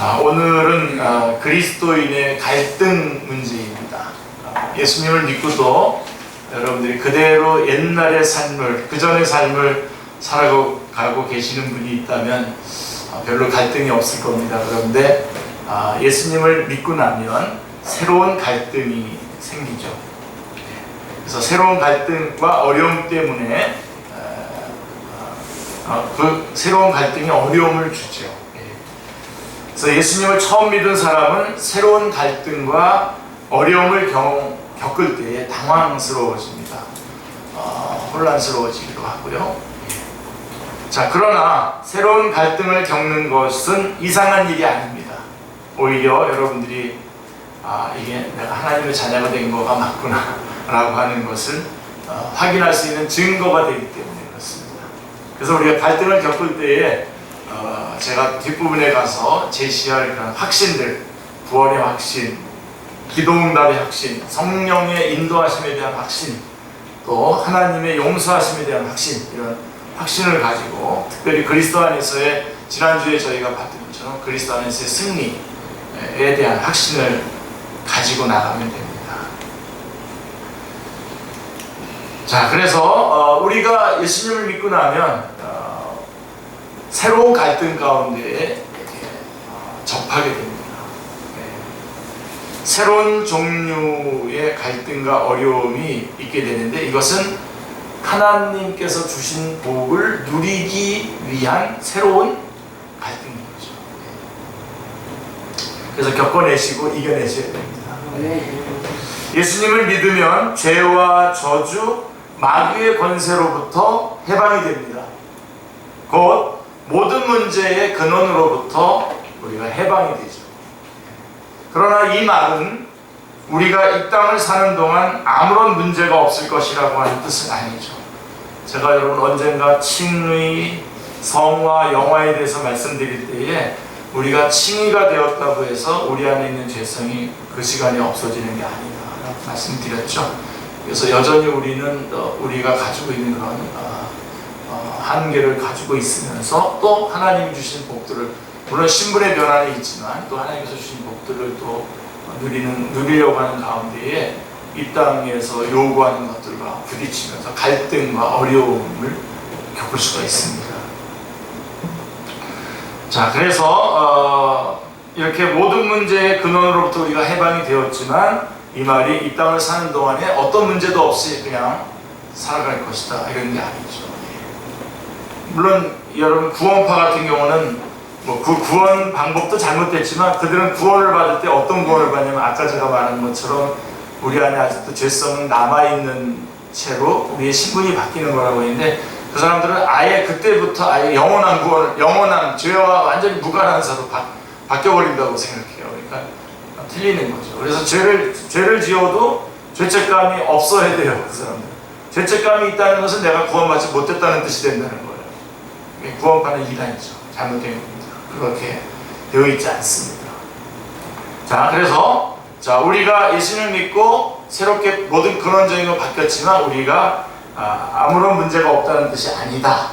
오늘은 그리스도인의 갈등 문제입니다. 예수님을 믿고도 여러분들이 그대로 옛날의 삶을, 그전의 삶을 살아가고 계시는 분이 있다면 별로 갈등이 없을 겁니다. 그런데 예수님을 믿고 나면 새로운 갈등이 생기죠. 그래서 새로운 갈등과 어려움 때문에 그 새로운 갈등이 어려움을 주죠. 그래서 예수님을 처음 믿은 사람은 새로운 갈등과 어려움을 겪을 때에 당황스러워집니다. 혼란스러워지기도 하고요. 자, 그러나 새로운 갈등을 겪는 것은 이상한 일이 아닙니다. 오히려 여러분들이 이게 내가 하나님의 자녀가 된 거가 맞구나 라고 하는 것을 확인할 수 있는 증거가 되기 때문에 그렇습니다. 그래서 우리가 갈등을 겪을 때에 제가 뒷부분에 가서 제시할 그런 확신들, 구원의 확신, 기도응답의 확신, 성령의 인도하심에 대한 확신, 또 하나님의 용서하심에 대한 확신, 이런 확신을 가지고 특별히 그리스도 안에서의 지난주에 저희가 봤던 것처럼 그리스도 안에서의 승리에 대한 확신을 가지고 나가면 됩니다. 자, 그래서 우리가 예수님을 믿고 나면 새로운 갈등 가운데 접하게 됩니다. 새로운 종류의 갈등과 어려움이 있게 되는데 이것은 하나님께서 주신 복을 누리기 위한 새로운 갈등인 거죠. 그래서 겪어내시고 이겨내셔야 됩니다. 예수님을 믿으면 죄와 저주, 마귀의 권세로부터 해방이 됩니다. 곧 모든 문제의 근원으로부터 우리가 해방이 되죠. 그러나 이 말은 우리가 이 땅을 사는 동안 아무런 문제가 없을 것이라고 하는 뜻은 아니죠. 제가 여러분 언젠가 칭의, 성화, 영화에 대해서 말씀드릴 때에 우리가 칭의가 되었다고 해서 우리 안에 있는 죄성이 그 시간에 없어지는 게 아니다 라고 말씀드렸죠. 그래서 여전히 우리는 우리가 가지고 있는 그런 한계를 가지고 있으면서 또 하나님이 주신 복들을, 물론 신분의 변화는 있지만 또 하나님께서 주신 복들을 또 누리려고 하는 가운데에 이 땅에서 요구하는 것들과 부딪히면서 갈등과 어려움을 겪을 수가 있습니다. 자, 그래서 이렇게 모든 문제의 근원으로부터 우리가 해방이 되었지만 이 말이 이 땅을 사는 동안에 어떤 문제도 없이 그냥 살아갈 것이다 이런 게 아니죠. 물론 여러분 구원파 같은 경우는 그 구원 방법도 잘못됐지만 그들은 구원을 받을 때 어떤 구원을 받냐면 아까 제가 말한 것처럼 우리 안에 아직도 죄성은 남아있는 채로 우리의 신분이 바뀌는 거라고 했는데 그 사람들은 아예 그때부터 아예 영원한 구원을, 영원한 죄와 완전히 무관한 자로 바뀌어버린다고 생각해요. 그러니까 틀리는 거죠. 그래서 죄를 지어도 죄책감이 없어야 돼요. 그 사람들. 죄책감이 있다는 것은 내가 구원받지 못했다는 뜻이 된다는 거예요. 구원파는 이단이죠. 잘못된 겁니다. 그렇게 되어 있지 않습니다. 자, 그래서 우리가 예수님을 믿고 새롭게 모든 근원적인 거 바뀌었지만 우리가 아무런 문제가 없다는 뜻이 아니다.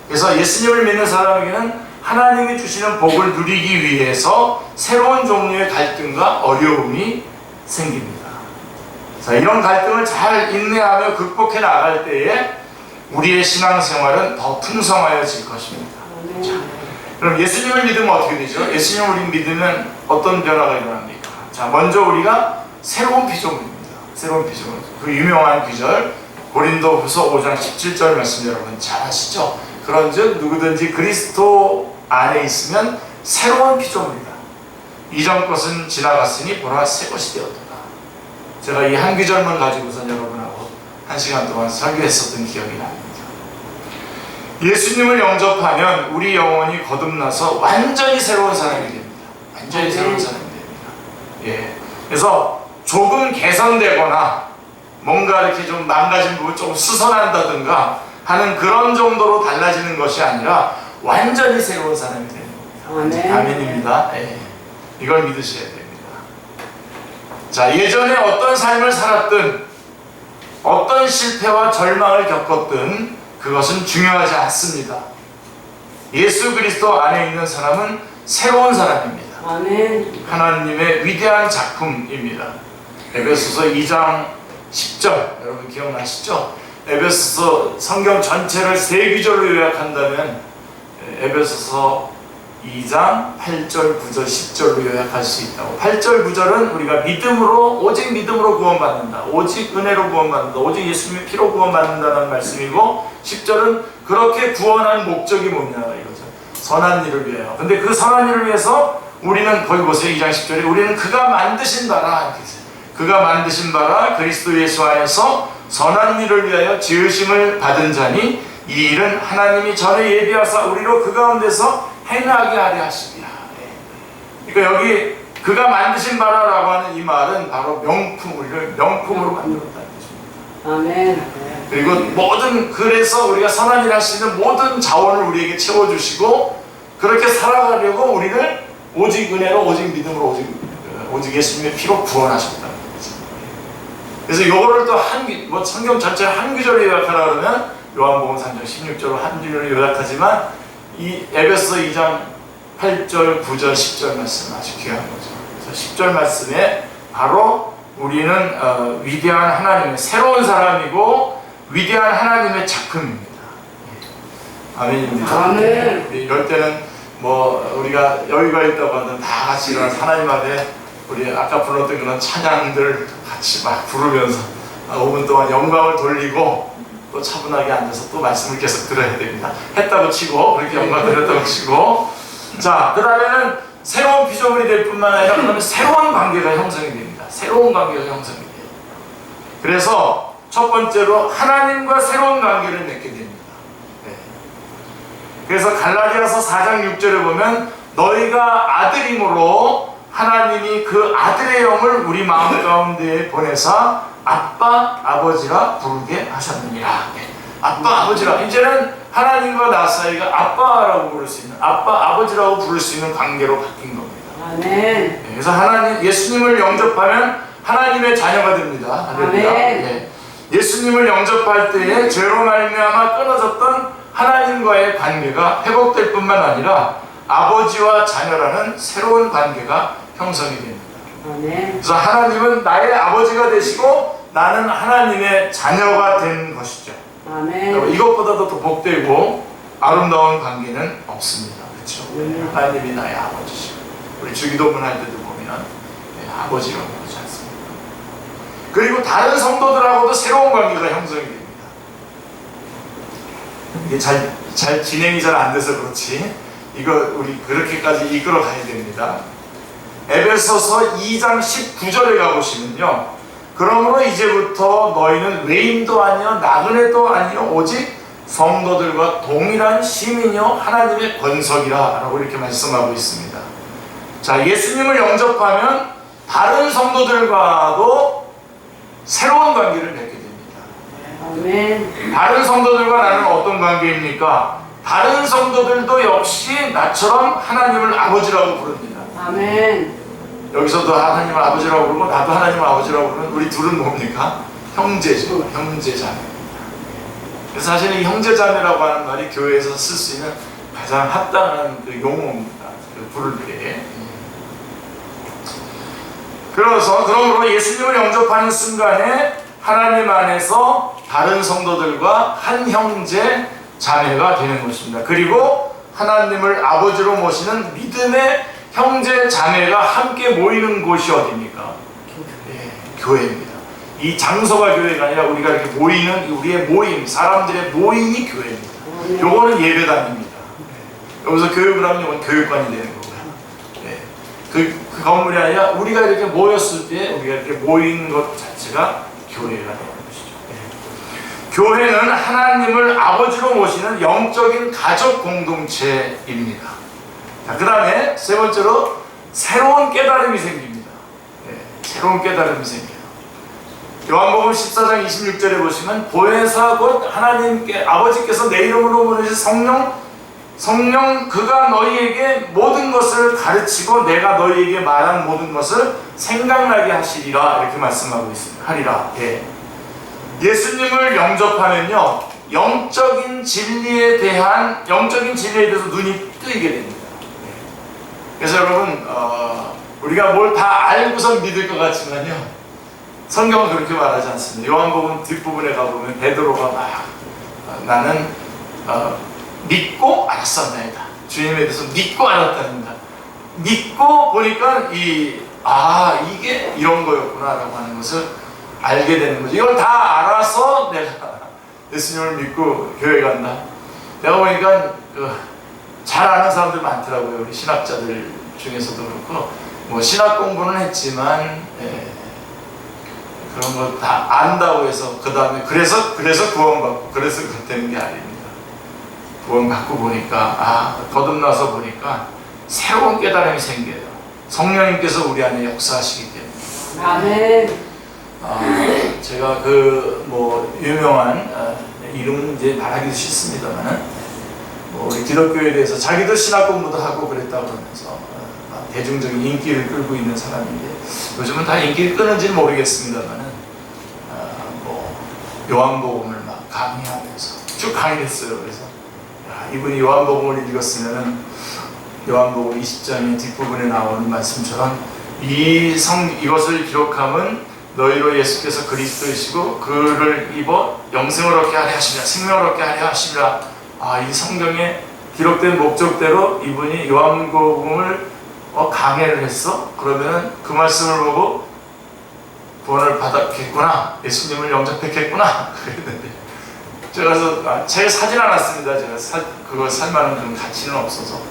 그래서 예수님을 믿는 사람에게는 하나님이 주시는 복을 누리기 위해서 새로운 종류의 갈등과 어려움이 생깁니다. 자, 이런 갈등을 잘 인내하며 극복해 나갈 때에 우리의 신앙생활은 더 풍성하여질 것입니다. 자, 그럼 예수님을 믿으면 어떻게 되죠? 예수님을 우리 믿으면 어떤 변화가 일어납니까? 자, 먼저 우리가 새로운 피조물입니다. 새로운 피조물. 그 유명한 구절 고린도후서 5장 17절 말씀 여러분 잘 아시죠? 그런즉 누구든지 그리스도 안에 있으면 새로운 피조물이다. 이전 것은 지나갔으니 보라 새 것이 되었도다. 제가 이 한 구절만 가지고서 여러분하고 1시간 동안 설교했었던 기억이 납니다. 예수님을 영접하면 우리 영혼이 거듭나서 완전히 새로운 사람이 됩니다. 완전히 새로운 사람이 됩니다. 예. 그래서 조금 개선되거나 뭔가 이렇게 좀 망가진 부분 조금 수선한다든가 하는 그런 정도로 달라지는 것이 아니라 완전히 새로운 사람이 되는 겁니다. 아멘입니다. 예. 이걸 믿으셔야 됩니다. 자, 예전에 어떤 삶을 살았든 어떤 실패와 절망을 겪었든 그것은 중요하지 않습니다. 예수 그리스도 안에 있는 사람은 새로운 사람입니다. 아멘. 하나님의 위대한 작품입니다. 에베소서 2장 10절 여러분 기억나시죠? 에베소서 성경 전체를 세 구절로 요약한다면 에베소서 2장 8절, 9절, 10절로 요약할 수 있다고. 8절, 9절은 우리가 믿음으로, 오직 믿음으로 구원받는다, 오직 은혜로 구원받는다, 오직 예수님의 피로 구원받는다는 말씀이고, 10절은 그렇게 구원한 목적이 뭐냐 이거죠. 선한 일을 위하여. 근데 그 선한 일을 위해서 우리는, 거기 보세요, 2장 10절에 우리는 그가 만드신 바라 이렇게 있어요. 그가 만드신 바라 그리스도 예수 안에서 선한 일을 위하여 지으심을 받은 자니 이 일은 하나님이 전에 예비하사 우리로 그 가운데서 행하게 하려 하십니다. 그러니까 여기 그가 만드신 바라라고 하는 이 말은 바로 명품, 우리를 명품으로 만들었다는 것입니다. 아멘. 그리고 모든, 그래서 우리가 선한 일 할 수 있는 모든 자원을 우리에게 채워주시고 그렇게 살아가려고 우리를 오직 은혜로, 오직 믿음으로, 오직 예수님의 피로 구원하셨다는 거죠. 그래서 이거를 또 성경 전체를 한 구절로 요약하라 그러면 요한복음 3장 16절로 한 구절로 요약하지만 이 에베소서 2장 8절, 9절, 10절 말씀 아주 귀한 거죠. 그래서 10절 말씀에 바로 우리는 위대한 하나님의 새로운 사람이고 위대한 하나님의 작품입니다. 아멘입니다. 아멘. 이럴 때는 우리가 여유가 있다고 하면 다 같이 일어나서 하나님 앞에 우리 아까 불렀던 그런 찬양들 같이 막 부르면서 5분 동안 영광을 돌리고 또 차분하게 앉아서 또 말씀을 계속 들어야 됩니다. 했다고 치고, 그렇게 영광 드렸다고 치고. 자, 그 다음에는 새로운 피조물이 될 뿐만 아니라 그러면 새로운 관계가 형성이 됩니다. 새로운 관계가 형성이 돼요. 그래서 첫 번째로 하나님과 새로운 관계를 맺게 됩니다. 네. 그래서 갈라디아서 4장 6절에 보면 너희가 아들임으로 하나님이 그 아들의 영을 우리 마음 가운데 보내사 아빠, 아버지라 부르게 하셨느니라. 아빠, 아버지라. 이제는 하나님과 나 사이가 아빠라고 부를 수 있는, 아빠, 아버지라고 부를 수 있는 관계로 바뀐 겁니다. 아멘. 그래서 예수님을 영접하면 하나님의 자녀가 됩니다. 할렐루야. 네. 예수님을 영접할 때에 죄로 말미암아 끊어졌던 하나님과의 관계가 회복될 뿐만 아니라 아버지와 자녀라는 새로운 관계가 형성이 됩니다. 아멘. 그래서 하나님은 나의 아버지가 되시고 나는 하나님의 자녀가 된 것이죠. 아멘. 이것보다도 더 복되고 아름다운 관계는 없습니다. 그렇죠? 하나님이 나의 아버지시고, 우리 주기도문 할 때도 보면 아버지라고 하지 않습니까? 그리고 다른 성도들하고도 새로운 관계가 형성이 됩니다. 이게 잘 진행이 잘 안 돼서 그렇지 이거 우리 그렇게까지 이끌어 가야 됩니다. 에베소서 2장 19절에 가보시면요, 그러므로 이제부터 너희는 외인도 아니요 나그네도 아니요 오직 성도들과 동일한 시민이요 하나님의 권석이라 라고 이렇게 말씀하고 있습니다. 자, 예수님을 영접하면 다른 성도들과도 새로운 관계를 맺게 됩니다. 아멘. 다른 성도들과 나는 어떤 관계입니까? 다른 성도들도 역시 나처럼 하나님을 아버지라고 부릅니다. 아멘. 여기서도 하나님을 아버지라고 부르고 나도 하나님을 아버지라고 부르는 우리 둘은 뭡니까? 형제죠. 형제자매입니다. 그래서 사실 이 형제자매라고 하는 말이 교회에서 쓸 수 있는 가장 합당한 그 용어입니다. 부를 때. 그러므로 예수님을 영접하는 순간에 하나님 안에서 다른 성도들과 한 형제 자매가 되는 것입니다. 그리고 하나님을 아버지로 모시는 믿음의 형제 자매가 함께 모이는 곳이 어디입니까? 교회입니다. 이 장소가 교회가 아니라 우리가 이렇게 모이는 우리의 모임, 사람들의 모임이 교회입니다. 요거는 예배당입니다. 여기서 교육을 하면 이건 교육관이 되는 거고요. 그 건물이 아니라 우리가 이렇게 모였을 때 우리가 이렇게 모인 것 자체가 교회가 되는 것이죠. 교회는 하나님을 아버지로 모시는 영적인 가족 공동체입니다. 그 다음에 세 번째로 새로운 깨달음이 생깁니다. 새로운 깨달음이 생겨요. 요한복음 14장 26절에 보시면 보혜사 곧 하나님께 아버지께서 내 이름으로 보내신 성령 그가 너희에게 모든 것을 가르치고 내가 너희에게 말한 모든 것을 생각나게 하시리라 이렇게 말씀하고 있습니다. 하리라. 예수님을 영접하면요 영적인 진리에 대해서 눈이 뜨이게 됩니다. 그래서 여러분 우리가 뭘 다 알고선 믿을 것 같지만요, 성경은 그렇게 말하지 않습니다. 요한복음 뒷부분에 가보면 베드로가 막 나는 믿고 알았었나이다. 주님에 대해서 믿고 알았답니다. 믿고 보니까 이게 이런 거였구나 라고 하는 것을 알게 되는 거죠. 이걸 다 알아서 내가 예수님을 믿고 교회 간다. 내가 보니까 잘 아는 사람들 많더라고요. 우리 신학자들 중에서도 그렇고, 뭐 신학 공부는 했지만 그런 거 다 안다고 해서 그 다음에 그래서 구원받고 그래서 되는 게 아닙니다. 구원받고 보니까 거듭나서 보니까 새로운 깨달음이 생겨요. 성령님께서 우리 안에 역사하시기 때문에. 아멘. 제가 유명한 이름은 이제 말하기도 싫습니다만은, 우리 기독교에 대해서 자기도 신학 공부도 하고 그랬다고 그러면서 대중적인 인기를 끌고 있는 사람인데, 요즘은 다 인기를 끄는지는 모르겠습니다만은 요한복음을 막 강의하면서 쭉 강의를 했어요. 그래서 이분이 요한복음을 읽었으면은 요한복음 20장의 뒷부분에 나오는 말씀처럼 이것을 기록함은 너희로 예수께서 그리스도이시고 그를 입어 영생을 얻게 하려 하시라, 생명을 얻게 하려 하시라. 이 성경에 기록된 목적대로 이분이 요한복음을 강해를 했어? 그러면 그 말씀을 보고 구원을 받았겠구나, 예수님을 영접했겠구나 그랬는데, 제가 그래서 책을 사진 않았습니다. 제가 그걸 살 만한 그런 가치는 없어서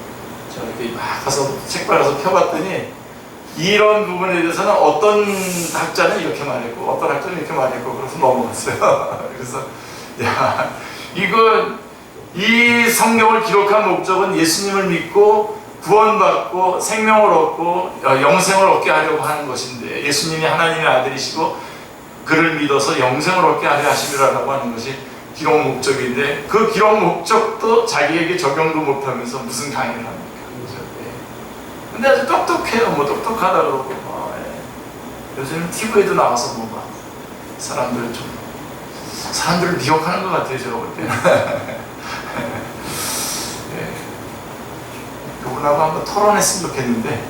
제가 이렇게 막 가서 책방 가서 펴봤더니 이런 부분에 대해서는 어떤 학자는 이렇게 말했고 어떤 학자는 이렇게 말했고 그래서 넘어갔어요. 그래서 이 성경을 기록한 목적은 예수님을 믿고 구원받고 생명을 얻고 영생을 얻게 하려고 하는 것인데, 예수님이 하나님의 아들이시고 그를 믿어서 영생을 얻게 하려 하시리라고 하는 것이 기록 목적인데, 그 기록 목적도 자기에게 적용도 못하면서 무슨 강의를 합니까? 근데 아주 똑똑해요. 똑똑하다 그러고 요즘 TV에도 나와서 사람들을 미혹하는 것 같아요. 제가 볼 때는. 그분하고 한번 토론했으면 좋겠는데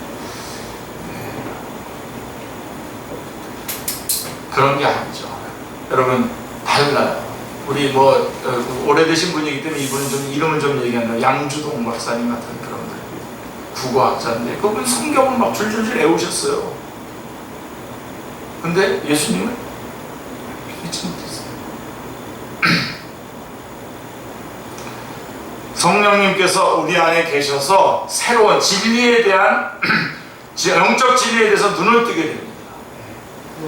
그런 게 아니죠. 여러분 달라요. 우리 오래되신 분이기 때문에 이분은 이름을 좀 얘기한다. 양주동 박사님 같은 그런 분, 국어학자인데 그분 성경을 막 줄줄줄 외우셨어요. 근데 예수님을 믿지 못했어요. 성령님께서 우리 안에 계셔서 새로운 진리에 대한 영적 진리에 대해서 눈을 뜨게 됩니다.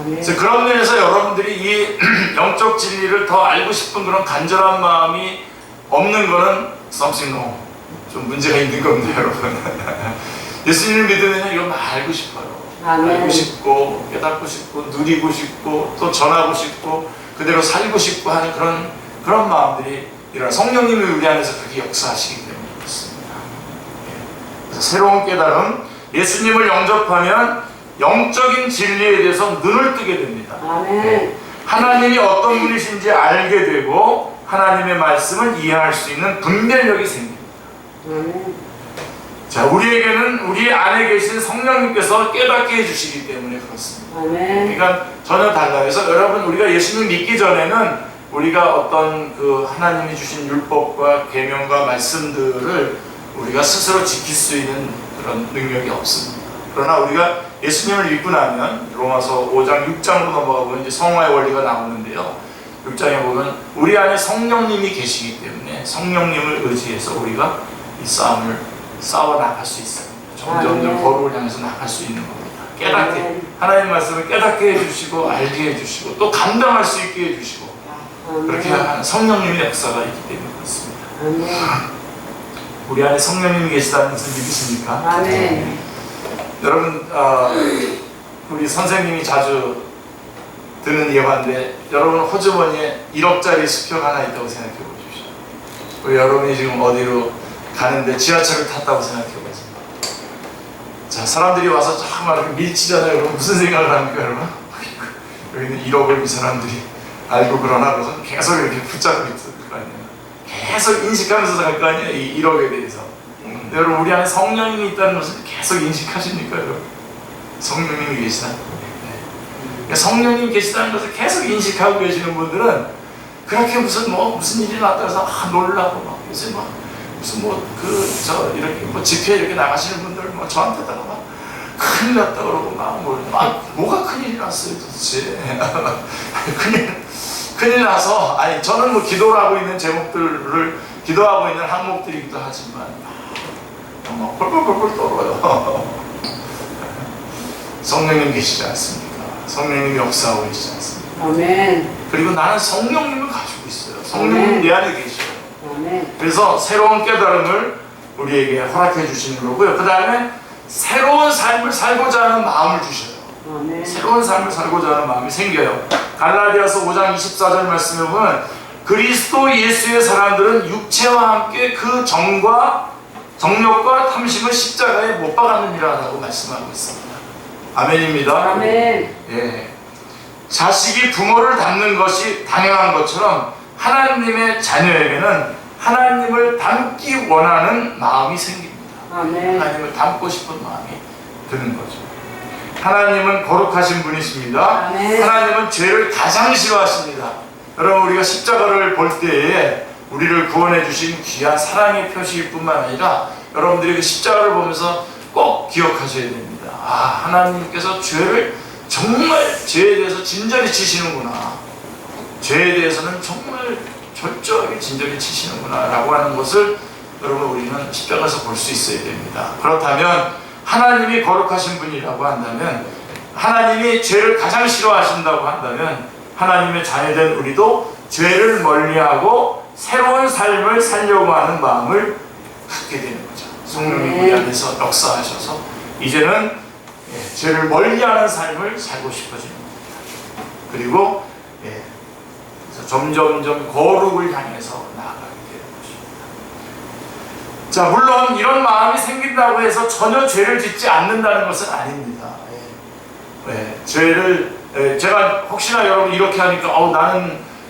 그래서 그런 면에서 여러분들이 이 영적 진리를 더 알고 싶은 그런 간절한 마음이 없는 거는 something wrong, 좀 문제가 있는 겁니다, 여러분. 예수님을 믿으면 이거 막 알고 싶어요. 알고 싶고 깨닫고 싶고 누리고 싶고 또 전하고 싶고 그대로 살고 싶고 하는 그런 마음들이 이런 성령님이 우리 안에서 그렇게 역사하시기 때문에 그렇습니다. 그래서 새로운 깨달음, 예수님을 영접하면 영적인 진리에 대해서 눈을 뜨게 됩니다. 아멘. 하나님이 어떤 분이신지 알게 되고 하나님의 말씀을 이해할 수 있는 분별력이 생깁니다. 자, 우리에게는 우리 안에 계신 성령님께서 깨닫게 해주시기 때문에 그렇습니다. 그러니까 전혀 달라요. 그래서 여러분, 우리가 예수님 믿기 전에는 우리가 어떤 하나님이 주신 율법과 계명과 말씀들을 우리가 스스로 지킬 수 있는 그런 능력이 없습니다. 그러나 우리가 예수님을 믿고 나면 로마서 5장 6장으로 넘어가 보면 이제 성화의 원리가 나오는데요. 6장에 보면 우리 안에 성령님이 계시기 때문에 성령님을 의지해서 우리가 이 싸움을 싸워 나갈 수 있어요. 점점 거룩을 향해서 나갈 수 있는 겁니다. 깨닫게, 하나님 말씀을 깨닫게 해주시고 알게 해주시고 또 감당할 수 있게 해주시고 그렇게 하는 성령님의 역사가 있기 때문에 그렇습니다. 우리 안에 성령님이 계시다는 것을 믿으십니까? 아멘. 여러분, 우리 선생님이 자주 드는 예화인데, 여러분 호주머니에 1억짜리 수표가 하나 있다고 생각해 보십시오. 우리 여러분이 지금 어디로 가는데 지하철을 탔다고 생각해 보세요. 자, 사람들이 와서 정말 이렇게 밀치잖아요. 그럼 무슨 생각을 합니까, 여러분? 여기는 1억을 이 사람들이 알고 그러나 그래서 계속 이렇게 붙잡고 있을 거 아니에요. 계속 인식하면서 갈 거 아니에요, 이 1억에 대해서. 여러분 우리 안에 성령님이 있다는 것을 계속 인식하십니까 여러분? 성령님이 계시다. 네. 성령님 계시다는 것을 계속 인식하고 계시는 분들은 그렇게 무슨 일이 났다 해서 놀라고 막 요새 막 무슨 이렇게 집회 이렇게 나가시는 분들 저한테다가 막 큰일 났다 그러고 뭐가 큰일이 났어요 도대체. 큰일 나서 저는 기도를 하고 있는 제목들을 기도하고 있는 항목들이기도 하지만 막 펄펄펄펄 떨어요. 성령님 계시지 않습니까? 성령님이 역사하고 계시지 않습니까? 아멘. 그리고 나는 성령님을 가지고 있어요. 성령님 내 안에 계셔요. 아멘. 그래서 새로운 깨달음을 우리에게 허락해 주시는 거고요. 그 다음에 새로운 삶을 살고자 하는 마음을 주셔요. 아멘. 새로운 삶을 살고자 하는 마음이 생겨요. 갈라디아서 5장 24절 말씀에 보면 그리스도 예수의 사람들은 육체와 함께 그 정욕과 탐심을 십자가에 못 박았느니라라고 말씀하고 있습니다. 아멘입니다. 아멘. 예. 자식이 부모를 닮는 것이 당연한 것처럼 하나님의 자녀에게는 하나님을 닮기 원하는 마음이 생깁니다. 아멘. 하나님을 닮고 싶은 마음이 드는 거죠. 하나님은 거룩하신 분이십니다. 아멘. 하나님은 죄를 가장 싫어하십니다. 여러분 우리가 십자가를 볼 때에 우리를 구원해 주신 귀한 사랑의 표시일 뿐만 아니라 여러분들이 그 십자가를 보면서 꼭 기억하셔야 됩니다. 하나님께서 정말 죄에 대해서 진절히 치시는구나. 죄에 대해서는 정말 철저하게 진절히 치시는구나 라고 하는 것을 여러분 우리는 십자가에서 볼 수 있어야 됩니다. 그렇다면 하나님이 거룩하신 분이라고 한다면, 하나님이 죄를 가장 싫어하신다고 한다면 하나님의 자녀된 우리도 죄를 멀리하고 새로운 삶을 살려고 하는 마음을 갖게 되는 거죠. 성령님 우리 안에서 역사하셔서 이제는 죄를 멀리하는 삶을 살고 싶어지는 겁니다. 그리고 그래서 점점점 거룩을 향해서 나아가게 되는 것입니다. 자, 물론 이런 마음이 생긴다고 해서 전혀 죄를 짓지 않는다는 것은 아닙니다. 제가 혹시나 여러분 이렇게 하니까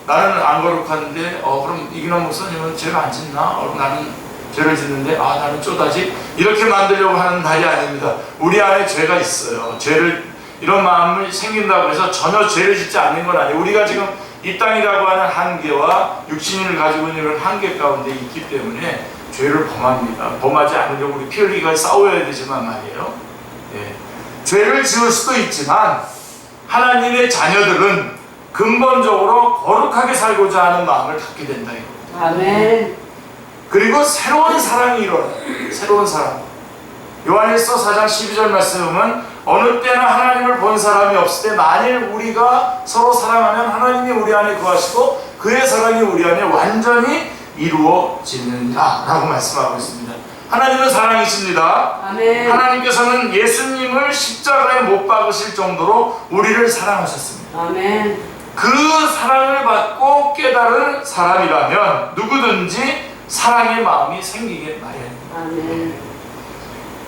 나는 안 거룩한데 그럼 이기남 목사님은 죄를 안 짓나? 나는 죄를 짓는데 나는 쪼다지? 이렇게 만들려고 하는 날이 아닙니다. 우리 안에 죄가 있어요. 이런 마음이 생긴다고 해서 전혀 죄를 짓지 않는 건 아니에요. 우리가 지금 이 땅이라고 하는 한계와 육신을 가지고 있는 이런 한계 가운데 있기 때문에 죄를 범합니다. 범하지 않으려고 우리 피 흘리기가 싸워야 되지만 말이에요. 죄를 지을 수도 있지만 하나님의 자녀들은 근본적으로 거룩하게 살고자 하는 마음을 갖게 된다 이겁니다. 아멘. 그리고 새로운 사랑이 일어나요. 새로운 사랑. 요한일서 4장 12절 말씀에 보면 어느 때나 하나님을 본 사람이 없을 때 만일 우리가 서로 사랑하면 하나님이 우리 안에 거하시고 그의 사랑이 우리 안에 완전히 이루어지느니라 라고 말씀하고 있습니다. 하나님은 사랑이십니다. 아멘. 하나님께서는 예수님을 십자가에 못 박으실 정도로 우리를 사랑하셨습니다. 아멘. 그 사랑을 받고 깨달은 사람이라면 누구든지 사랑의 마음이 생기게 마련입니다. 아멘.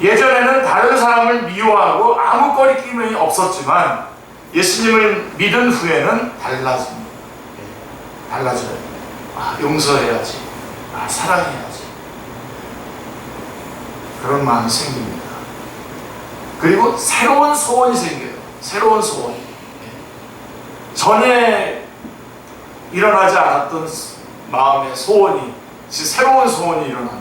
예전에는 다른 사람을 미워하고 아무 거리낌이 없었지만 예수님을 믿은 후에는 달라집니다. 달라져요. 용서해야지. 사랑해야지. 그런 마음이 생깁니다. 그리고 새로운 소원이 생겨요. 새로운 소원. 전에 일어나지 않았던 마음의 소원이, 새로운 소원이 일어납니다.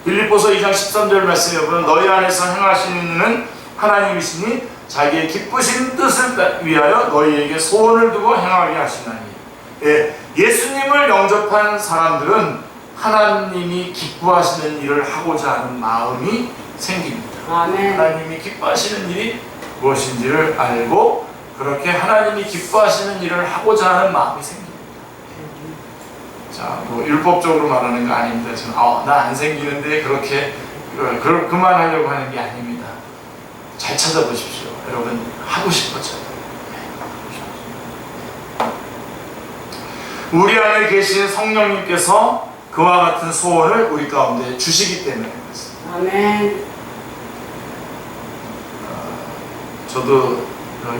빌립보서 2장 13절 말씀에 보면 너희 안에서 행하시는 이는 하나님이시니 자기의 기쁘신 뜻을 위하여 너희에게 소원을 두고 행하게 하시나니. 예수님을 영접한 사람들은 하나님이 기뻐하시는 일을 하고자 하는 마음이 생깁니다. 아멘. 하나님이 기뻐하시는 일이 무엇인지를 알고 그렇게 하나님이 기뻐하시는 일을 하고자 하는 마음이 생깁니다. 자, 율법적으로 말하는 거 아닙니다. 지금 나 안 생기는데 그렇게 그만하려고 하는 게 아닙니다. 잘 찾아보십시오. 여러분 하고 싶어져요. 우리 안에 계신 성령님께서 그와 같은 소원을 우리 가운데 주시기 때문에 그렇습니다. 아멘. 저도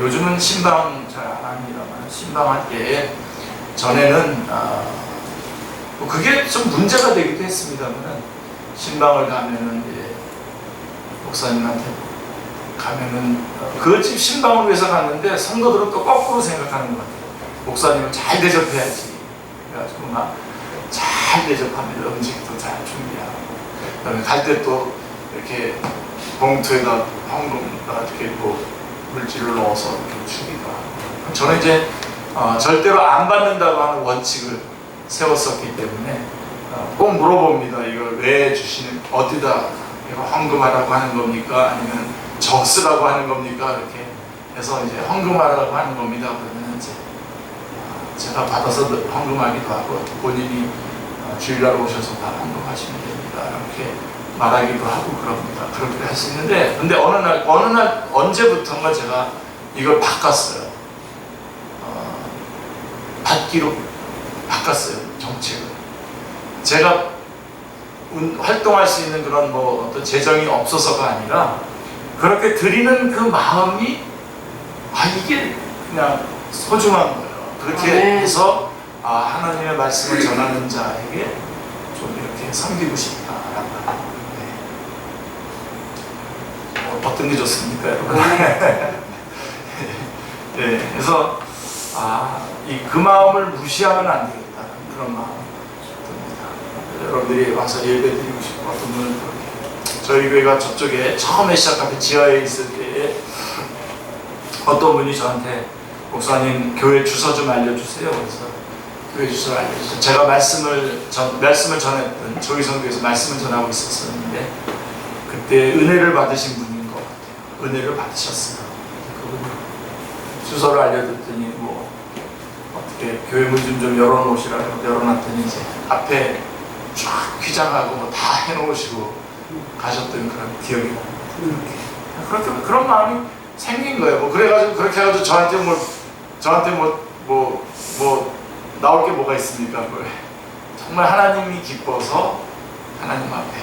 요즘은 신방 잘 안 합니다만 신방할 때 전에는 그게 좀 문제가 되기도 했습니다만 신방을 가면은 이제 목사님한테 가면은 그 집 신방을 위해서 갔는데 성도들은 또 거꾸로 생각하는 것 같아요. 목사님을 잘 대접해야지. 그래가지고 막 잘 대접합니다. 음식도 잘 준비하고. 그다음에 갈 때 또 이렇게 봉투에다 황금 이렇게 뭐 물질을 넣어서 이렇게 주기도 하고. 저는 이제 절대로 안 받는다고 하는 원칙을 세웠었기 때문에 꼭 물어봅니다. 이걸 왜 주시는, 어디다 이거 헌금하라고 하는 겁니까? 아니면 적쓰라고 하는 겁니까? 이렇게 해서 이제 헌금하라고 하는 겁니다. 그러면 이제 제가 받아서 헌금하기도 하고 본인이 주일날 오셔서 다 헌금하시면 됩니다. 이렇게 말하기도 하고 그럽니다. 그렇게 할 수 있는데, 근데 어느 날 언제부턴가 제가 이걸 바꿨어요. 받기로 바꿨어요. 정책을. 제가 활동할 수 있는 그런 뭐 어떤 재정이 없어서가 아니라 그렇게 드리는 그 마음이 이게 그냥 소중한 거예요. 그렇게 해서 하나님의 말씀을 전하는 자에게 좀 이렇게 섬기고 싶다라고. 어떤 게 좋습니까, 여러분? 네, 그래서 그 마음을 무시하면 안 되겠다는 그런 마음 듭니다. 여러분들이 와서 예배드리고 싶고, 어떤 분은 저희 교회가 저쪽에 처음에 시작할 때 지하에 있을 때에 어떤 분이 저한테 목사님 교회 주소 좀 알려주세요. 그래서 교회 주소를 알려주세요. 제가 말씀을 전했던 조기성교에서 말씀을 전하고 있었는데 그때 은혜를 받으신 분인 것 같아요. 은혜를 받으셨어요. 그분이 주소를 알려줬더니 뭐 어떻게 교회 문 좀 열어놓으시라고 열어놨더니 이제 앞에 쫙 휘장하고 뭐 다 해놓으시고 가셨던 그런 기억이 납니다. 그런 마음이 생긴 거예요. 뭐 그래가지고 그렇게 해가지고 저한테 뭐 나올 게 뭐가 있습니까? 정말 하나님이 기뻐서 하나님 앞에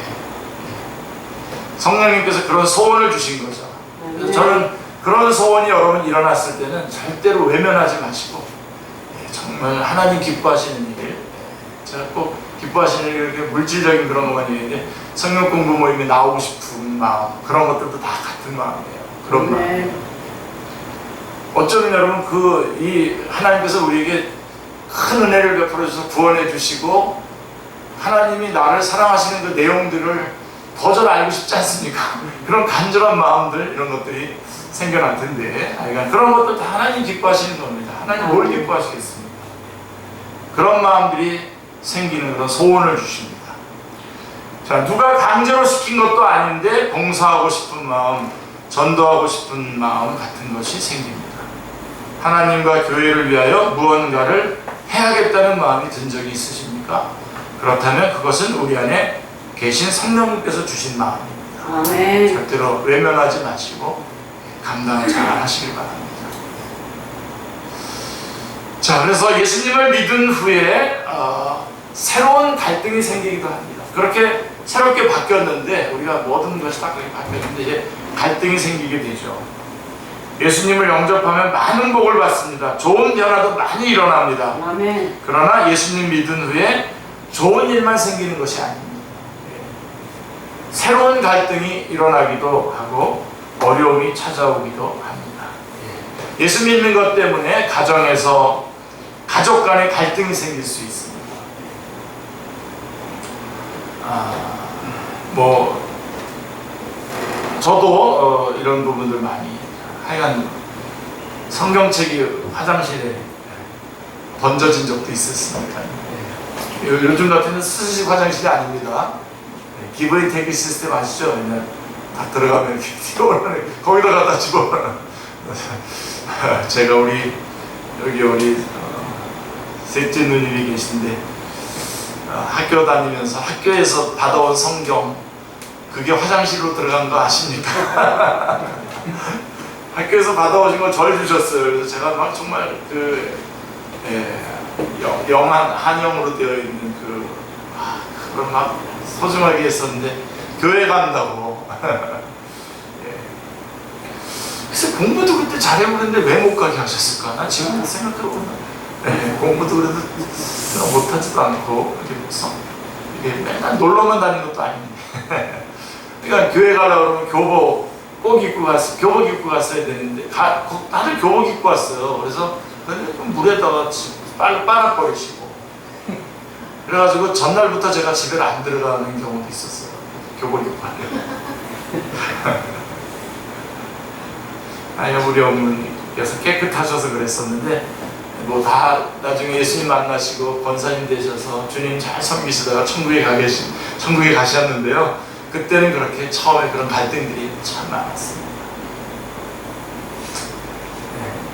성령님께서 그런 소원을 주신 거죠. 그래서 저는 그런 소원이 여러분 일어났을 때는 절대로 외면하지 마시고 정말 하나님 기뻐하시는 일, 제가 꼭 기뻐하시는 일, 이렇게 물질적인 그런 것만 얘기했는데 성경 공부 모임에 나오고 싶은 마음, 그런 것들도 다 같은 마음이에요. 그런 마음. 어쩌면 여러분 이 하나님께서 우리에게 큰 은혜를 베풀어 주셔서 구원해 주시고 하나님이 나를 사랑하시는 그 내용들을 더 잘 알고 싶지 않습니까? 그런 간절한 마음들, 이런 것들이 생겨날 텐데, 그런 것들 다 하나님 기뻐하시는 겁니다. 하나님 뭘 기뻐하시겠습니까? 그런 마음들이 생기는 그런 소원을 주십니다. 자, 누가 강제로 시킨 것도 아닌데 봉사하고 싶은 마음, 전도하고 싶은 마음 같은 것이 생깁니다. 하나님과 교회를 위하여 무언가를 해야겠다는 마음이 든 적이 있으십니까? 그렇다면 그것은 우리 안에 계신 성령님께서 주신 마음입니다. 아멘. 절대로 외면하지 마시고 감당을 잘 하시길 바랍니다. 자, 그래서 예수님을 믿은 후에 새로운 갈등이 생기기도 합니다. 그렇게 새롭게 바뀌었는데, 우리가 모든 것이 다 그렇게 바뀌었는데 이제 갈등이 생기게 되죠. 예수님을 영접하면 많은 복을 받습니다. 좋은 변화도 많이 일어납니다. 아멘. 그러나 예수님 믿은 후에 좋은 일만 생기는 것이 아닙니다. 새로운 갈등이 일어나기도 하고 어려움이 찾아오기도 합니다. 예수 믿는 것 때문에 가정에서 가족 간의 갈등이 생길 수 있습니다. 저도 이런 부분들 많이, 하여간 성경책이 화장실에 던져진 적도 있었습니다. 요즘 같은 스시식 화장실이 아닙니다. 기브앤테이크 시스템 아시죠? 그냥 다 들어가면 이렇게 튀어오르는, 거기다 갖다 집어넣는. 제가 여기 우리 셋째 누님이 계신데 학교 다니면서 학교에서 받아온 성경, 그게 화장실로 들어간 거 아십니까? 학교에서 받아오신 걸 절 주셨어요. 그래서 제가 막 정말 영한 한영으로 되어 있는 그걸 막 소중하게 했었는데 교회 간다고. 그래서 공부도 그때 잘해보는데 왜 못 가게 하셨을까? 난 지금 생각해보면 공부도 그래도 못하지도 않고 이게 맨날 놀러만 다니는 것도 아닌데 그러니까 교회 가려고 그러면 교복 입고 갔어야 되는데 다들 교복 입고 왔어요. 그래서 물에다가 빨아버리시고 그래가지고 전날부터 제가 집에 안 들어가는 경우도 있었어요. 교복 입고 하려고. 아니 우리 어머니께서 깨끗하셔서 그랬었는데 뭐 다 나중에 예수님 만나시고 권사님 되셔서 주님 잘 섬기시다가 천국에 가셨는데요. 그때는 그렇게 처음에 그런 갈등들이 참 많았습니다.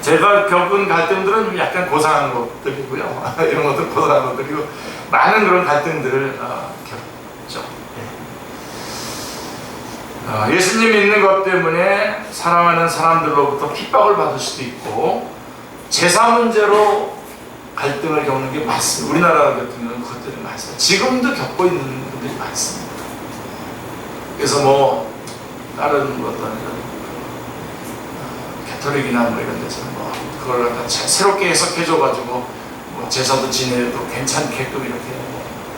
제가 겪은 갈등들은 약간 고상한 것들이고요. 이런 것들 고상한 것들이고 많은 그런 갈등들을 겪죠. 예수님 믿는 것 때문에 사랑하는 사람들로부터 핍박을 받을 수도 있고 제사 문제로 갈등을 겪는 게 많습니다. 우리나라 같은 경우는 그것들이 많습니다. 지금도 겪고 있는 분들이 많습니다. 그래서 뭐 다른 어떤 가톨릭이나 뭐 이런 데서는 뭐 그걸 갖다 새롭게 해석해줘가지고 뭐 제사도 지내도 괜찮게끔 이렇게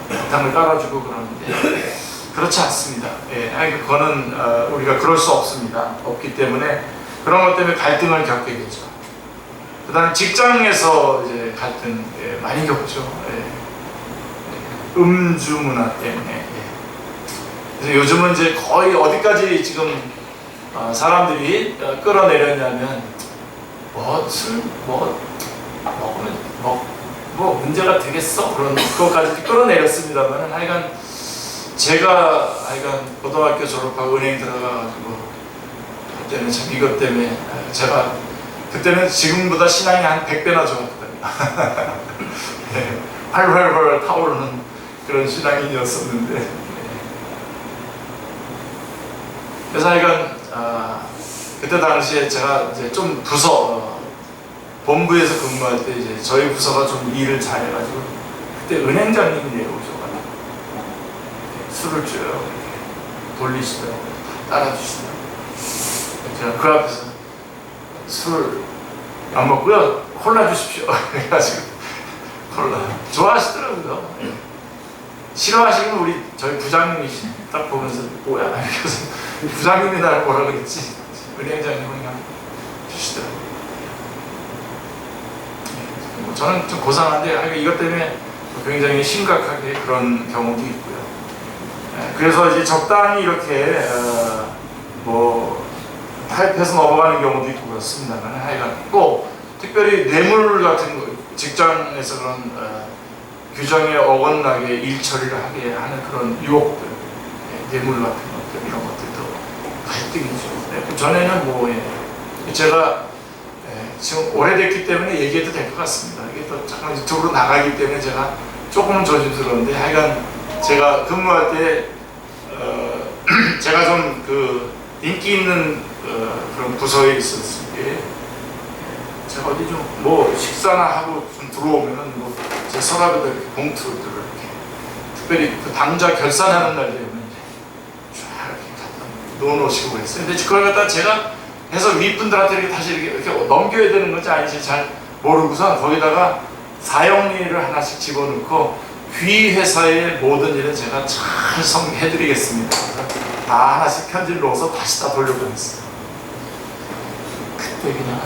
바탕을 깔아주고 그러는데 그렇지 않습니다. 예, 그거는 우리가 그럴 수 없습니다. 없기 때문에 그런 것 때문에 갈등을 겪게 되죠. 그다음에 직장에서 이제 갈등 많이 겪죠. 음주 문화 때문에. 그래서 요즘은 이제 거의 어디까지 지금 사람들이 끌어내렸냐면 술 먹으면 뭐 문제가 되겠어 그런 그것까지 끌어내렸습니다만 하여간 제가 고등학교 졸업하고 은행 들어가가지고 그때는 참 이것 때문에 제가 그때는 지금보다 신앙이 한 100배나 좋았거든요. 활활활 타오르는 그런 신앙인이었었는데 그래서 하여간 그때 당시에 제가 이제 좀 본부에서 근무할 때 이제 저희 부서가 좀 일을 잘해가지고 그때 은행장님이 내려오셔가지고 술을 줘요. 돌리시더라고요. 따라주시더라고요. 제가 그 앞에서 술 안 먹고요. 콜라 주십시오. 그래가지고 콜라 좋아하시더라고요. 싫어하시면 저희 부장님이 딱 보면서 뭐야 이렇게 부장님이 나를 뭐라 그랬지 은행장님은 그냥 주시더라고요. 저는 좀 고상한데 이것 때문에 굉장히 심각하게 그런 경우도 있고요. 그래서 이제 적당히 이렇게 타협해서 넘어가는 경우도 있고 그렇습니다만 하여간 꼭 특별히 뇌물 같은 거 직장에서 그런 규정에 어긋나게 일 처리를 하게 하는 그런 유혹들, 뇌물 같은 것들 이런 것들도 갈등이죠. 전에는 제가 지금 오래됐기 때문에 얘기해도 될 것 같습니다. 이게 또 잠깐 유튜브로 나가기 때문에 제가 조금은 조심스러운데 하여간 제가 근무할 때 제가 좀 인기 있는 그런 부서에 있었을 때 제가 어디 좀 식사나 하고 좀 들어오면은 제 서랍에다 이렇게 봉투들을 이렇게 특별히 그 당좌 결산하는 날 되면 쫙 이렇게 갖다 넣어놓으시고 그랬어요. 근데 그걸 갖다 제가 해서 윗분들한테 이렇게 다시 이렇게 넘겨야 되는 건지 아닌지 잘 모르고서 거기다가 사용리를 하나씩 집어넣고 귀 회사의 모든 일은 제가 잘 해드리겠습니다. 다 하나씩 편지를 넣어서 다시 다 돌려보냈어요. 그때 그냥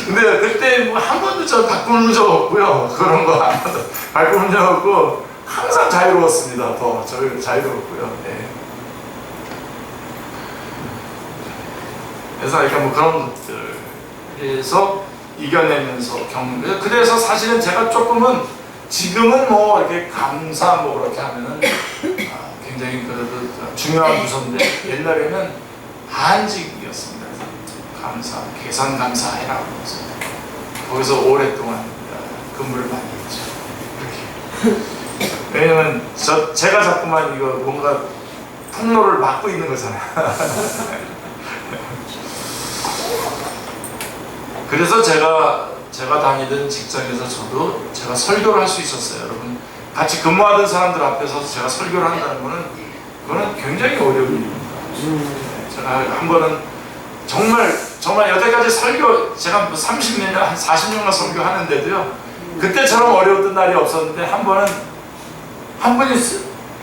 근데 그때 한 번도 저 바꾸는 적 없고요. 그런 거 한 번도 바꾸는 적 없고 항상 자유로웠습니다. 더 자유로웠고요. 네. 그래서 그런 것들에서 이겨내면서 그래서 사실은 제가 조금은 지금은 이렇게 감사 그렇게 하면은 굉장히 그래도 중요한 부서인데 옛날에는 한직이었습니다. 감사, 계산 감사해라고 해서 거기서 오랫동안 근무를 많이 했죠. 이렇게. 왜냐면 제가 자꾸만 이거 뭔가 통로를 막고 있는 거잖아요. 그래서 제가 다니던 직장에서 제가 설교를 할 수 있었어요. 여러분 같이 근무하던 사람들 앞에서 제가 설교를 한다는 그거는 굉장히 어려운 일입니다. 제가 한 번은 정말 여태까지 제가 30몇 년, 한 40년간 설교하는데도요 그때처럼 어려웠던 날이 없었는데 한 번은 한 분이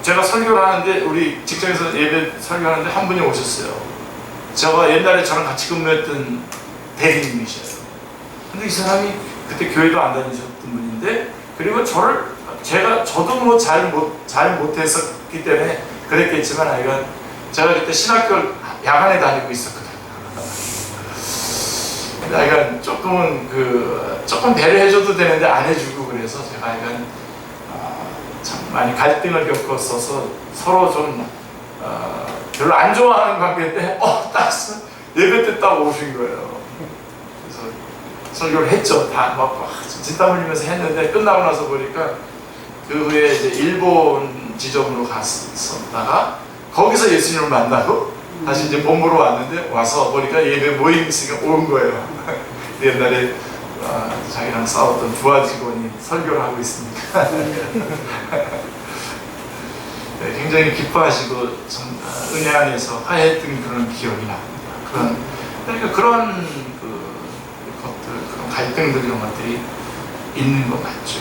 제가 설교를 하는데 우리 직장에서 예배 설교하는데 한 분이 오셨어요. 제가 옛날에 저랑 같이 근무했던 대리님이셔요. 근데 이 사람이 그때 교회도 안 다니셨던 분인데 그리고 저도 뭐 잘 못했었기 때문에 그랬겠지만 하여간 제가 그때 신학교를 야간에 다니고 있었거든요. 근데 하여간 조금 배려해줘도 되는데 안 해주고 그래서 제가 하여간 참 많이 갈등을 겪었어서 서로 좀 별로 안 좋아하는 관계인데 딱 예배 때 딱 오신 거예요. 그래서 설교를 했죠. 다 막 진땀 흘리면서 했는데 끝나고 나서 보니까 그 후에 이제 일본 지점으로 갔었다가 거기서 예수님을 만나고 다시 이제 본부로 왔는데 와서 보니까 예배 모임 있으니까 온 거예요. 옛날에 자기랑 싸웠던 부하 직원이 설교를 하고 있으니까 네, 굉장히 기뻐하시고 참 은혜 안에서 화해했던 그런 기억이 납니다. 그러니까 그런 것들, 그런 갈등들 이런 것들이 있는 것 같죠.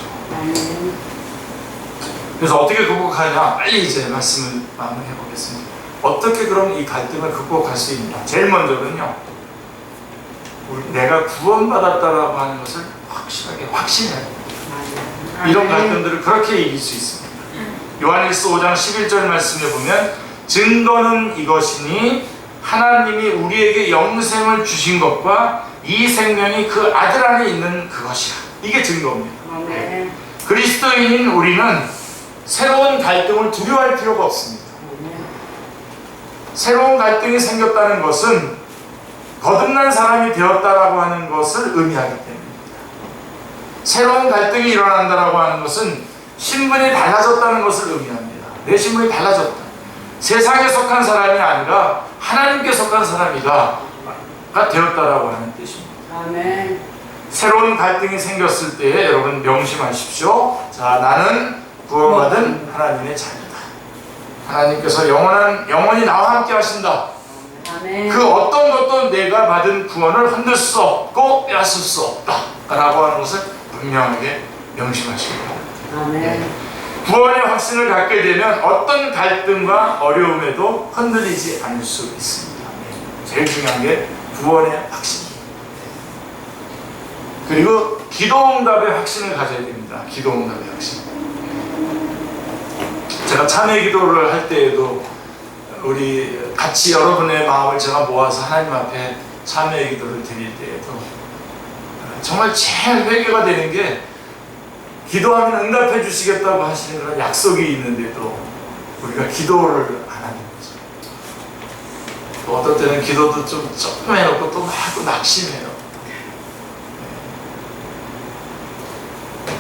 그래서 어떻게 극복하냐? 빨리 이제 말씀을 마무리해 보겠습니다. 어떻게 그럼 이 갈등을 극복할 수 있냐? 제일 먼저는요, 내가 구원받았다라고 하는 것을 확실하게 확신해야 됩니다. 이런 갈등들을 그렇게 이길 수 있습니다. 요한일서 5장 11절 말씀에 보면 증거는 이것이니 하나님이 우리에게 영생을 주신 것과 이 생명이 그 아들 안에 있는 그것이라. 이게 증거입니다. 그리스도인인 우리는 새로운 갈등을 두려워할 필요가 없습니다. 새로운 갈등이 생겼다는 것은 거듭난 사람이 되었다라고 하는 것을 의미하기 때문입니다. 새로운 갈등이 일어난다라고 하는 것은 신분이 달라졌다는 것을 의미합니다. 내 신분이 달라졌다. 세상에 속한 사람이 아니라 하나님께 속한 사람이다가 되었다라고 하는 뜻입니다. 아멘. 새로운 갈등이 생겼을 때에 여러분 명심하십시오. 자, 나는 구원받은 하나님의 자녀다. 하나님께서 영원히 나와 함께 하신다. 아멘. 그 어떤 것도 내가 받은 구원을 흔들 수 없고 빼앗을 수 없다 라고 하는 것을 분명하게 명심하시기 바랍니다. 아멘. 구원의 확신을 갖게 되면 어떤 갈등과 어려움에도 흔들리지 않을 수 있습니다. 제일 중요한 게 구원의 확신입니다. 그리고 기도응답의 확신을 가져야 됩니다. 기도응답의 확신. 제가 참회 기도를 할 때에도 우리 같이 여러분의 마음을 제가 모아서 하나님 앞에 참회 기도를 드릴 때에도 정말 제일 회개가 되는 게 기도하면 응답해 주시겠다고 하시는 그런 약속이 있는데도 우리가 기도를 안 하는 거죠. 또 어떤 때는 기도도 조금 해놓고 또 막 낙심해요.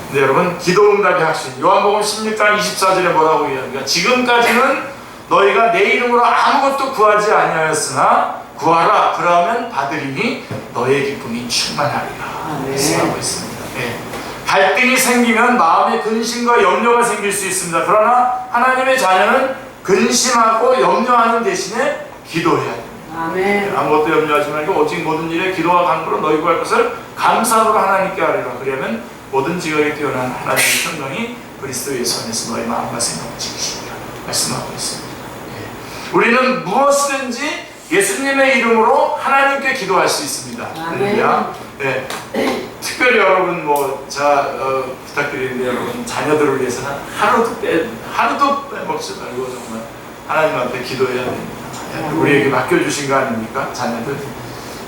근데 여러분, 기도응답의 확신, 요한복음 16장 24절에 뭐라고 이야기합니까? 지금까지는 너희가 내 이름으로 아무것도 구하지 아니하였으나 구하라 그러면 받으리니 너의 기쁨이 충만하리라 말씀하고 있습니다. 네. 갈등이 생기면 마음에 근심과 염려가 생길 수 있습니다. 그러나 하나님의 자녀는 근심하고 염려하는 대신에 기도해야 됩니다. 아멘. 아무것도 염려하지 말고 오직 모든 일에 기도와 간구로 너희 구할 것을 감사로 하나님께 하리라. 그러면 모든 지각에 뛰어난 하나님의 평강이 그리스도 예수 안에서 너희 마음과 생각을 지키시리라 말씀하고 있습니다. 우리는 무엇이든지 예수님의 이름으로 하나님께 기도할 수 있습니다. 할렐루야. 네. 특별히 여러분 부탁드리는데 여러분 자녀들을 위해서는 하루도 빼먹지 말고 정말 하나님 앞에 기도해야 됩니다. 우리에게 맡겨주신 거 아닙니까? 자녀들.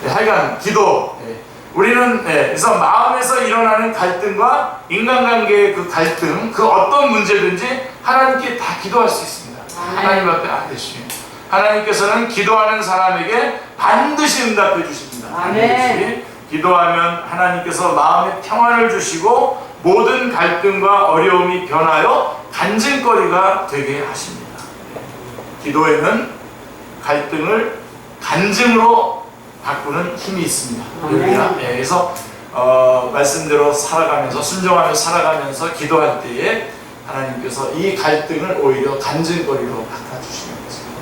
네, 하여간 기도. 네. 우리는 그래서 마음에서 일어나는 갈등과 인간관계의 그 갈등, 그 어떤 문제든지 하나님께 다 기도할 수 있습니다. 하나님 앞에 안 되시면 하나님께서는 기도하는 사람에게 반드시 응답해 주십니다. 반드시 기도하면 하나님께서 마음에 평안을 주시고 모든 갈등과 어려움이 변하여 간증거리가 되게 하십니다. 기도에는 갈등을 간증으로 바꾸는 힘이 있습니다. 그래서 말씀대로 살아가면서 순종하며 살아가면서 기도할 때에 하나님께서 이 갈등을 오히려 간증거리로 바꿔주시는 것입니다.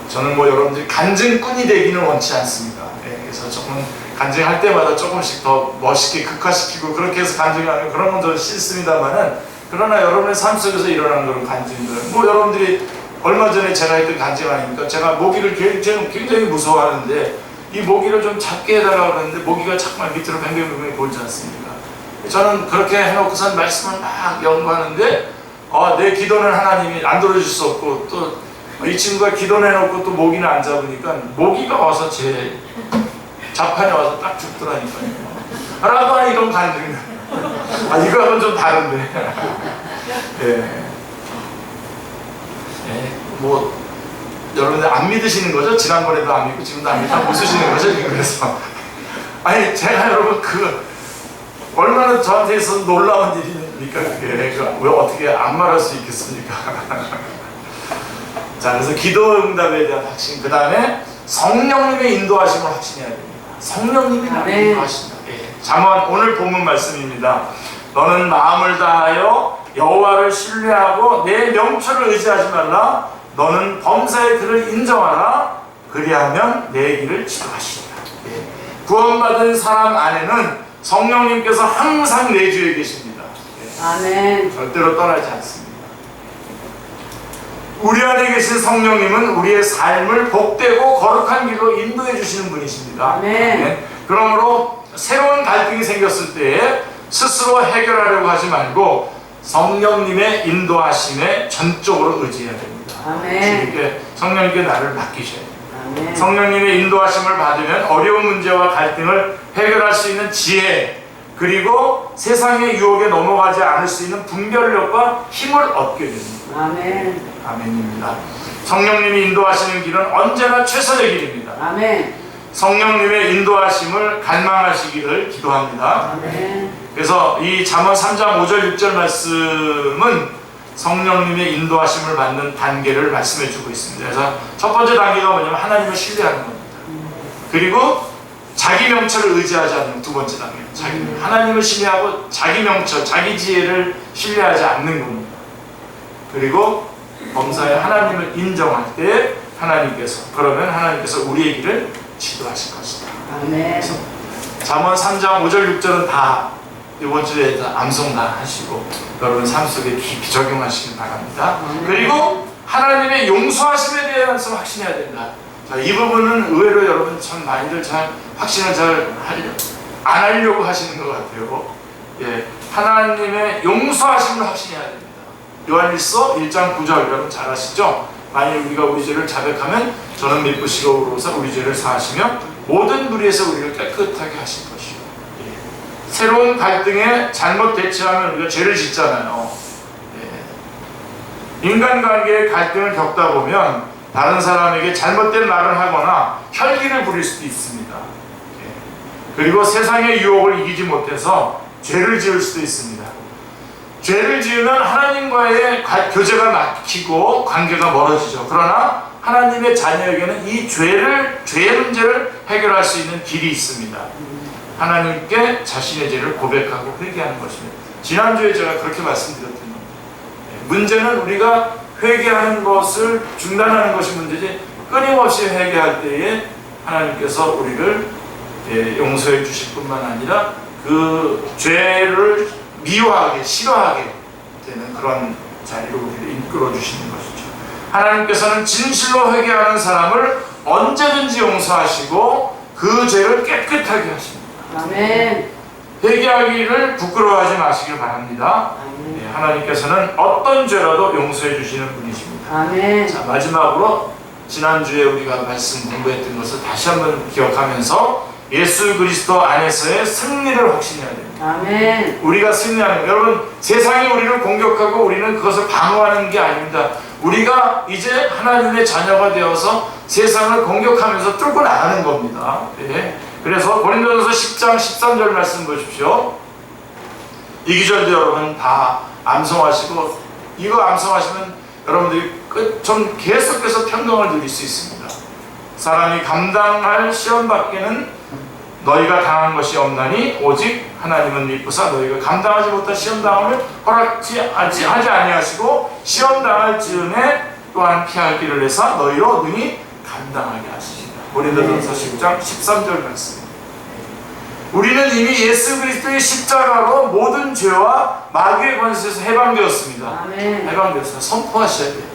저는 여러분들이 간증꾼이 되기는 원치 않습니다. 그래서 조금 간증할 때마다 조금씩 더 멋있게 극화시키고 그렇게 해서 간증하는 그런 건 좀 싫습니다만은 그러나 여러분의 삶 속에서 일어나는 그런 간증들, 뭐 여러분들이 얼마 전에 제가 했던 간증 아닙니까? 제가 모기를 굉장히 무서워하는데 이 모기를 좀 잡게 해달라고 그러는데 모기가 자꾸만 밑으로 뱅뱅뱅뱅 돌지 않습니까? 저는 그렇게 해놓고선 말씀을 막 연구하는데 내 기도는 하나님이 안 들어줄 수 없고, 또 이 친구가 기도를 해놓고 또 모기는 안 잡으니까 모기가 와서 제 자판에 와서 딱 죽더라니까요. 라고 하는 이런 간증이 이거하고는 좀 다른데 뭐 여러분들 안 믿으시는 거죠? 지난번에도 안 믿고 지금도 안 믿고 다 웃으시는 거죠? 그래서 아니 제가 여러분 얼마나 저한테 있어서 놀라운 일입니까? 그게 왜 어떻게 안 말할 수 있겠습니까? 자, 그래서 기도 응답에 대한 확신, 그 다음에 성령님의 인도하심을 확신해야 됩니다. 성령님이 나를 인도하신다. 잠언 오늘 본문 말씀입니다. 너는 마음을 다하여 여호와를 신뢰하고 내 명철을 의지하지 말라. 너는 범사의 그를 인정하라. 그리하면 내 길을 지도하시리라. 구원받은 사람 안에는 성령님께서 항상 내주에 계십니다. 아멘. 절대로 떠나지 않습니다. 우리 안에 계신 성령님은 우리의 삶을 복되고 거룩한 길로 인도해 주시는 분이십니다. 아멘. 그러므로 새로운 갈등이 생겼을 때에 스스로 해결하려고 하지 말고 성령님의 인도하심에 전적으로 의지해야 됩니다. 아멘. 성령님께 나를 맡기셔야 됩니다. 아멘. 성령님의 인도하심을 받으면 어려운 문제와 갈등을 해결할 수 있는 지혜, 그리고 세상의 유혹에 넘어가지 않을 수 있는 분별력과 힘을 얻게 됩니다. 아멘. 아멘입니다. 성령님이 인도하시는 길은 언제나 최선의 길입니다. 아멘. 성령님의 인도하심을 갈망하시기를 기도합니다. 아멘. 그래서 이 잠언 3장 5절 6절 말씀은 성령님의 인도하심을 받는 단계를 말씀해 주고 있습니다. 그래서 첫 번째 단계가 뭐냐면 하나님을 신뢰하는 겁니다. 그리고 자기 명철을 의지하지 않는 두 번째 단계, 하나님을 신뢰하고 자기 명철, 자기 지혜를 신뢰하지 않는 겁니다. 그리고 범사에 하나님을 인정할 때 그러면 하나님께서 우리의 길을 지도하실 것이다. 아멘. 잠언 3장 5절 6절은 다 이번 주에 암송 다 하시고 여러분 삶 속에 깊이 적용하시길 바랍니다. 그리고 하나님의 용서하심에 대해서 확신해야 된다. 자, 이 부분은 의외로 여러분 참 많이들 확신을 안 하려고 하시는 것 같아요. 하나님의 용서하심을 확신해야 됩니다. 요한일서 1장 9절 여러분 잘 아시죠? 만일 우리가 우리 죄를 자백하면 저는 미쁘시고 의로우사 우리 죄를 사하시며 모든 무리에서 우리를 깨끗하게 하실 것이요. 새로운 갈등에 잘못 대처하면 우리가 죄를 짓잖아요. 인간관계의 갈등을 겪다 보면 다른 사람에게 잘못된 말을 하거나 혈기를 부릴 수도 있습니다. 그리고 세상의 유혹을 이기지 못해서 죄를 지을 수도 있습니다. 죄를 지으면 하나님과의 교제가 막히고 관계가 멀어지죠. 그러나 하나님의 자녀에게는 이 죄의 문제를 해결할 수 있는 길이 있습니다. 하나님께 자신의 죄를 고백하고 회개하는 것입니다. 지난주에 제가 그렇게 말씀드렸던 겁니다. 문제는 우리가 회개하는 것을 중단하는 것이 문제지, 끊임없이 회개할 때에 하나님께서 우리를 용서해 주실 뿐만 아니라 그 죄를 미워하게, 싫어하게 되는 그런 자리로 우리를 이끌어 주시는 것이죠. 하나님께서는 진실로 회개하는 사람을 언제든지 용서하시고 그 죄를 깨끗하게 하십니다. 아멘. 회개하기를 부끄러워하지 마시길 바랍니다. 하나님께서는 어떤 죄라도 용서해 주시는 분이십니다. 아멘. 자, 마지막으로 지난주에 우리가 말씀 공부했던 것을 다시 한번 기억하면서 예수 그리스도 안에서의 승리를 확신해야 됩니다. 아멘. 우리가 승리하는, 여러분 세상이 우리를 공격하고 우리는 그것을 방어하는 게 아닙니다. 우리가 이제 하나님의 자녀가 되어서 세상을 공격하면서 뚫고 나가는 겁니다. 그래서 고린도전서 10장 13절 말씀 보십시오. 이 기절도 여러분 다 암송하시고, 이거 암송하시면 여러분들이 좀 계속해서 평강을 누릴 수 있습니다. 사람이 감당할 시험 밖에는 너희가 당한 것이 없나니 오직 하나님은 미쁘사 너희가 감당하지 못한 시험 당함을 허락하지 아니하시고 시험 당할 즈음에 또한 피할 길을 내사 너희로 능히 감당하게 하시리라. 고린도전서 10장 13절 말씀. 우리는 이미 예수 그리스도의 십자가로 모든 죄와 마귀의 권세에서 해방되었습니다. 아멘. 해방되었어요. 선포하셔야 돼요.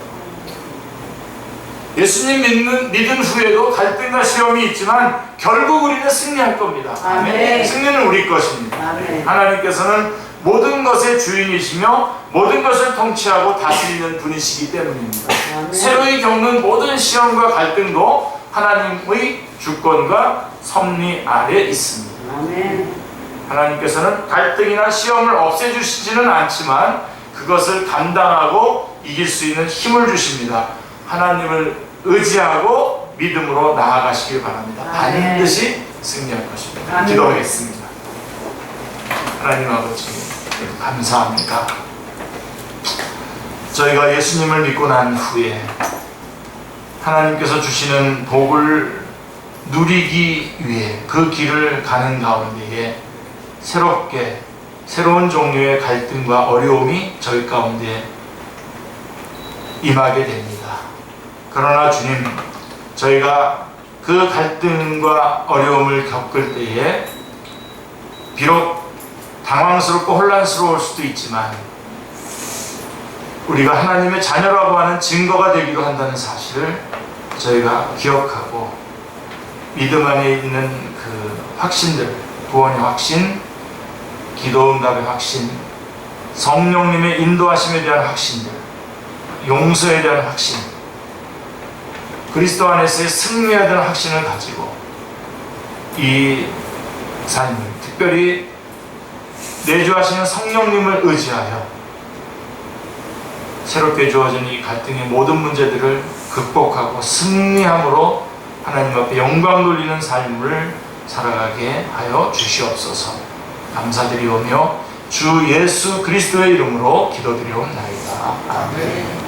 예수님 믿은 후에도 갈등과 시험이 있지만 결국 우리는 승리할 겁니다. 아멘. 승리는 우리 것입니다. 아멘. 하나님께서는 모든 것의 주인이시며 모든 것을 통치하고 다스리는 분이시기 때문입니다. 아멘. 새로이 겪는 모든 시험과 갈등도 하나님의 주권과 섭리 아래 있습니다. 아멘. 하나님께서는 갈등이나 시험을 없애주시지는 않지만 그것을 감당하고 이길 수 있는 힘을 주십니다. 하나님을 의지하고 믿음으로 나아가시길 바랍니다. 아멘. 반드시 승리할 것입니다. 아멘. 기도하겠습니다. 하나님 아버지 감사합니다. 저희가 예수님을 믿고 난 후에 하나님께서 주시는 복을 누리기 위해 그 길을 가는 가운데에 새로운 종류의 갈등과 어려움이 저희 가운데 임하게 됩니다. 그러나 주님, 저희가 그 갈등과 어려움을 겪을 때에 비록 당황스럽고 혼란스러울 수도 있지만 우리가 하나님의 자녀라고 하는 증거가 되기도 한다는 사실을 저희가 기억하고 믿음 안에 있는 그 확신들, 구원의 확신, 기도응답의 확신, 성령님의 인도하심에 대한 확신들, 용서에 대한 확신, 그리스도 안에서의 승리에 대한 확신을 가지고 이 삶을, 특별히 내주하시는 성령님을 의지하여 새롭게 주어진 이 갈등의 모든 문제들을 극복하고 승리함으로 하나님 앞에 영광 돌리는 삶을 살아가게 하여 주시옵소서. 감사드리오며 주 예수 그리스도의 이름으로 기도드리옵나이다. 아멘.